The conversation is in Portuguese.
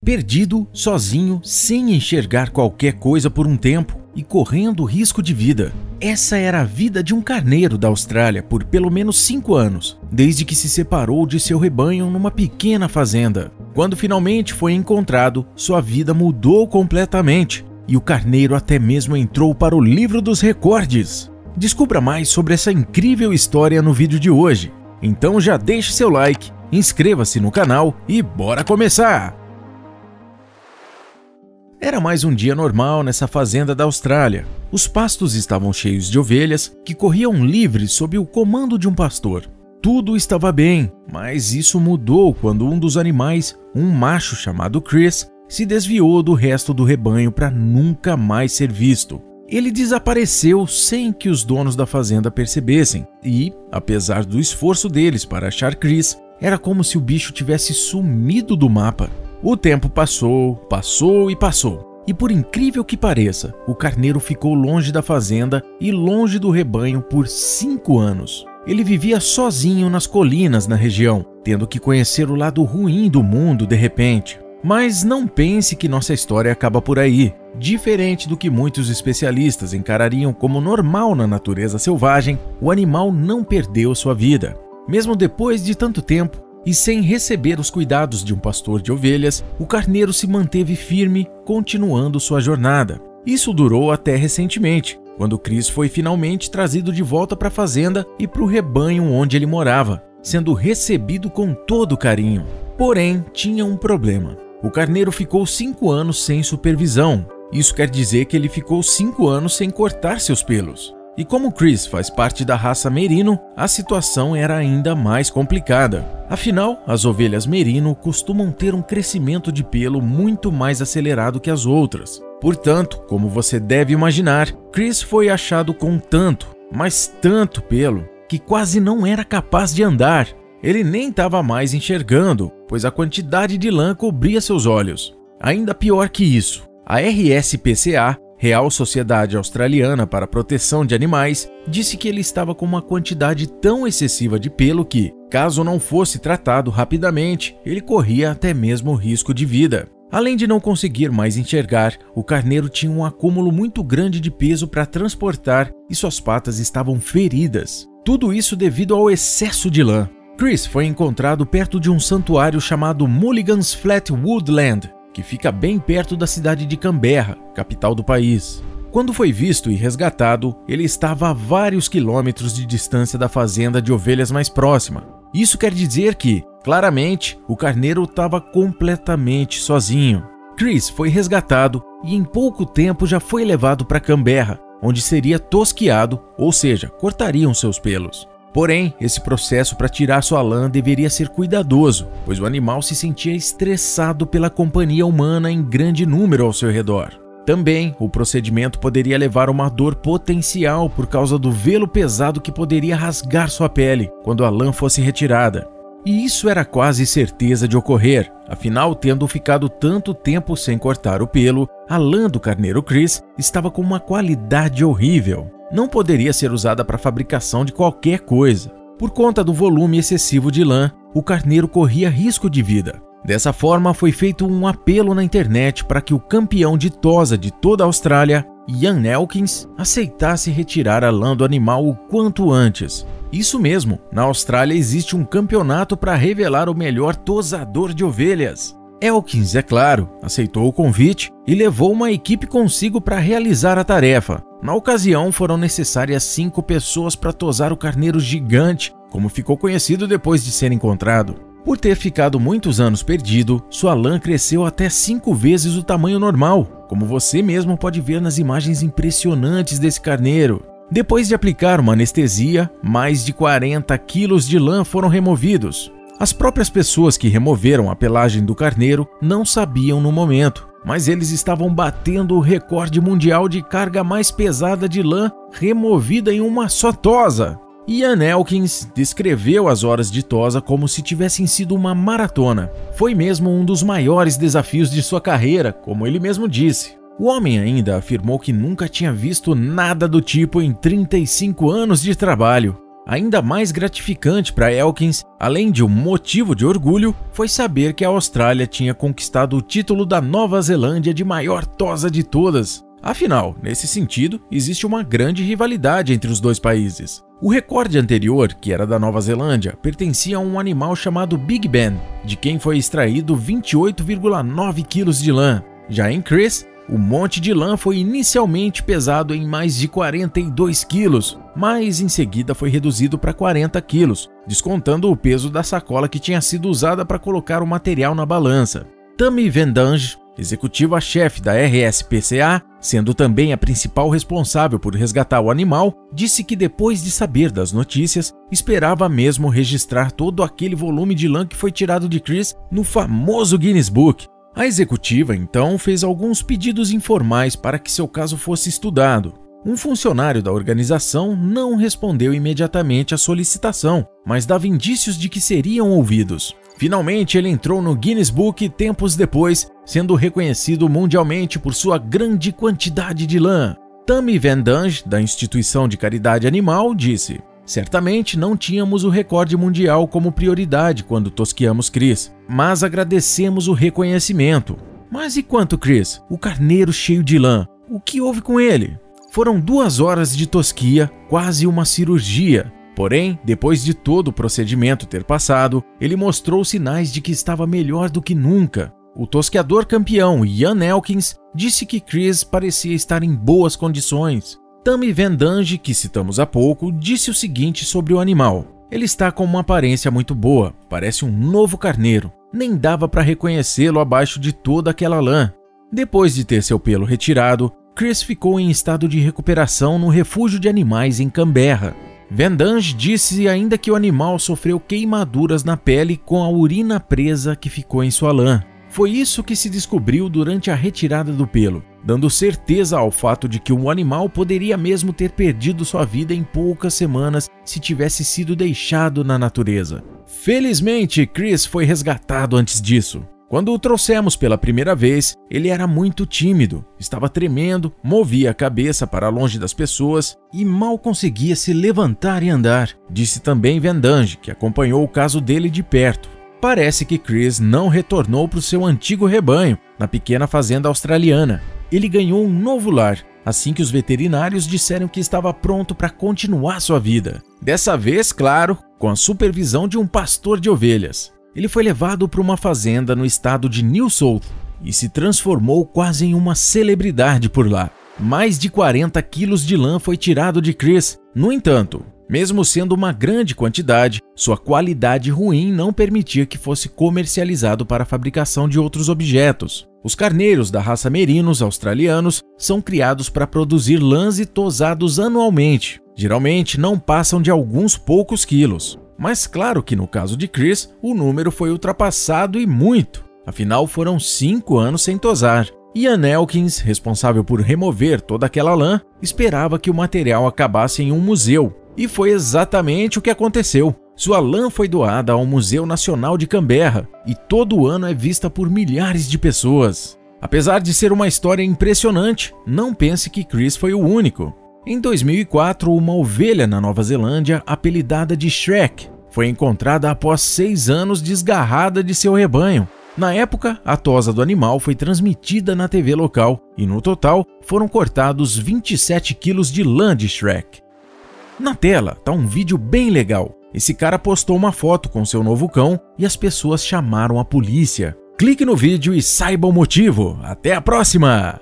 perdido, sozinho, sem enxergar qualquer coisa por um tempo e correndo risco de vida. Essa era a vida de um carneiro da Austrália por pelo menos 5 anos, desde que se separou de seu rebanho numa pequena fazenda. Quando finalmente foi encontrado, sua vida mudou completamente e o carneiro até mesmo entrou para o livro dos recordes. Descubra mais sobre essa incrível história no vídeo de hoje. Então já deixe seu like, inscreva-se no canal e bora começar! Era mais um dia normal nessa fazenda da Austrália. Os pastos estavam cheios de ovelhas que corriam livres sob o comando de um pastor. Tudo estava bem, mas isso mudou quando um dos animais, um macho chamado Chris, se desviou do resto do rebanho para nunca mais ser visto. Ele desapareceu sem que os donos da fazenda percebessem e, apesar do esforço deles para achar Chris, era como se o bicho tivesse sumido do mapa. O tempo passou e por incrível que pareça, o carneiro ficou longe da fazenda e longe do rebanho por 5 anos. Ele vivia sozinho nas colinas na região, tendo que conhecer o lado ruim do mundo de repente. Mas não pense que nossa história acaba por aí. Diferente do que muitos especialistas encarariam como normal na natureza selvagem, o animal não perdeu sua vida. Mesmo depois de tanto tempo, e sem receber os cuidados de um pastor de ovelhas, o carneiro se manteve firme, continuando sua jornada. Isso durou até recentemente, quando Chris foi finalmente trazido de volta para a fazenda e para o rebanho onde ele morava, sendo recebido com todo carinho. Porém, tinha um problema. O carneiro ficou 5 anos sem supervisão. Isso quer dizer que ele ficou 5 anos sem cortar seus pelos. E como Chris faz parte da raça Merino, a situação era ainda mais complicada. Afinal, as ovelhas Merino costumam ter um crescimento de pelo muito mais acelerado que as outras. Portanto, como você deve imaginar, Chris foi achado com tanto, mas tanto pelo, que quase não era capaz de andar. Ele nem estava mais enxergando, pois a quantidade de lã cobria seus olhos. Ainda pior que isso, a RSPCA, Real Sociedade Australiana para a Proteção de Animais, disse que ele estava com uma quantidade tão excessiva de pelo que, caso não fosse tratado rapidamente, ele corria até mesmo risco de vida. Além de não conseguir mais enxergar, o carneiro tinha um acúmulo muito grande de peso para transportar e suas patas estavam feridas. Tudo isso devido ao excesso de lã. Chris foi encontrado perto de um santuário chamado Mulligan's Flat Woodland, que fica bem perto da cidade de Canberra, capital do país. Quando foi visto e resgatado, ele estava a vários quilômetros de distância da fazenda de ovelhas mais próxima. Isso quer dizer que, claramente, o carneiro estava completamente sozinho. Chris foi resgatado e em pouco tempo já foi levado para Canberra, onde seria tosquiado, ou seja, cortariam seus pelos. Porém, esse processo para tirar sua lã deveria ser cuidadoso, pois o animal se sentia estressado pela companhia humana em grande número ao seu redor. Também, o procedimento poderia levar a uma dor potencial por causa do velo pesado que poderia rasgar sua pele quando a lã fosse retirada. E isso era quase certeza de ocorrer, afinal, tendo ficado tanto tempo sem cortar o pelo, a lã do carneiro Chris estava com uma qualidade horrível. Não poderia ser usada para a fabricação de qualquer coisa. Por conta do volume excessivo de lã, o carneiro corria risco de vida. Dessa forma, foi feito um apelo na internet para que o campeão de tosa de toda a Austrália, Ian Elkins, aceitasse retirar a lã do animal o quanto antes. Isso mesmo, na Austrália existe um campeonato para revelar o melhor tosador de ovelhas. Elkins, é claro, aceitou o convite e levou uma equipe consigo para realizar a tarefa. Na ocasião, foram necessárias 5 pessoas para tosar o carneiro gigante, como ficou conhecido depois de ser encontrado. Por ter ficado muitos anos perdido, sua lã cresceu até 5 vezes o tamanho normal, como você mesmo pode ver nas imagens impressionantes desse carneiro. Depois de aplicar uma anestesia, mais de 40 quilos de lã foram removidos. As próprias pessoas que removeram a pelagem do carneiro não sabiam no momento, mas eles estavam batendo o recorde mundial de carga mais pesada de lã removida em uma só tosa. Ian Elkins descreveu as horas de tosa como se tivessem sido uma maratona. Foi mesmo um dos maiores desafios de sua carreira, como ele mesmo disse. O homem ainda afirmou que nunca tinha visto nada do tipo em 35 anos de trabalho. Ainda mais gratificante para Elkins, além de um motivo de orgulho, foi saber que a Austrália tinha conquistado o título da Nova Zelândia de maior tosa de todas. Afinal, nesse sentido, existe uma grande rivalidade entre os dois países. O recorde anterior, que era da Nova Zelândia, pertencia a um animal chamado Big Ben, de quem foi extraído 28,9 kg de lã. Já em Chris, o monte de lã foi inicialmente pesado em mais de 42 quilos, mas em seguida foi reduzido para 40 quilos, descontando o peso da sacola que tinha sido usada para colocar o material na balança. Tammy Vendange, executiva-chefe da RSPCA, sendo também a principal responsável por resgatar o animal, disse que depois de saber das notícias, esperava mesmo registrar todo aquele volume de lã que foi tirado de Chris no famoso Guinness Book. A executiva, então, fez alguns pedidos informais para que seu caso fosse estudado. Um funcionário da organização não respondeu imediatamente à solicitação, mas dava indícios de que seriam ouvidos. Finalmente, ele entrou no Guinness Book tempos depois, sendo reconhecido mundialmente por sua grande quantidade de lã. Tammy Vendange, da instituição de caridade animal, disse: "Certamente não tínhamos o recorde mundial como prioridade quando tosqueamos Chris, mas agradecemos o reconhecimento. Mas e quanto Chris, o carneiro cheio de lã? O que houve com ele?" Foram 2 horas de tosquia, quase uma cirurgia. Porém, depois de todo o procedimento ter passado, ele mostrou sinais de que estava melhor do que nunca. O tosqueador campeão Ian Elkins disse que Chris parecia estar em boas condições. Tammy Vendange, que citamos há pouco, disse o seguinte sobre o animal: "Ele está com uma aparência muito boa, parece um novo carneiro. Nem dava para reconhecê-lo abaixo de toda aquela lã." Depois de ter seu pelo retirado, Chris ficou em estado de recuperação no refúgio de animais em Canberra. Vendange disse ainda que o animal sofreu queimaduras na pele com a urina presa que ficou em sua lã. Foi isso que se descobriu durante a retirada do pelo, dando certeza ao fato de que o animal poderia mesmo ter perdido sua vida em poucas semanas se tivesse sido deixado na natureza. Felizmente, Chris foi resgatado antes disso. Quando o trouxemos pela primeira vez, ele era muito tímido, estava tremendo, movia a cabeça para longe das pessoas e mal conseguia se levantar e andar, disse também Vendange, que acompanhou o caso dele de perto. Parece que Chris não retornou para o seu antigo rebanho, na pequena fazenda australiana. Ele ganhou um novo lar, assim que os veterinários disseram que estava pronto para continuar sua vida. Dessa vez, claro, com a supervisão de um pastor de ovelhas. Ele foi levado para uma fazenda no estado de New South e se transformou quase em uma celebridade por lá. Mais de 40 quilos de lã foi tirado de Chris. No entanto, mesmo sendo uma grande quantidade, sua qualidade ruim não permitia que fosse comercializado para a fabricação de outros objetos. Os carneiros da raça merinos australianos são criados para produzir lãs e tosados anualmente. Geralmente não passam de alguns poucos quilos. Mas claro que no caso de Chris, o número foi ultrapassado e muito. Afinal, foram 5 anos sem tosar. Ian Elkins, responsável por remover toda aquela lã, esperava que o material acabasse em um museu. E foi exatamente o que aconteceu. Sua lã foi doada ao Museu Nacional de Canberra e todo ano é vista por milhares de pessoas. Apesar de ser uma história impressionante, não pense que Chris foi o único. Em 2004, uma ovelha na Nova Zelândia, apelidada de Shrek, foi encontrada após 6 anos desgarrada de seu rebanho. Na época, a tosa do animal foi transmitida na TV local e, no total, foram cortados 27 quilos de lã de Shrek. Na tela está um vídeo bem legal. Esse cara postou uma foto com seu novo cão e as pessoas chamaram a polícia. Clique no vídeo e saiba o motivo. Até a próxima!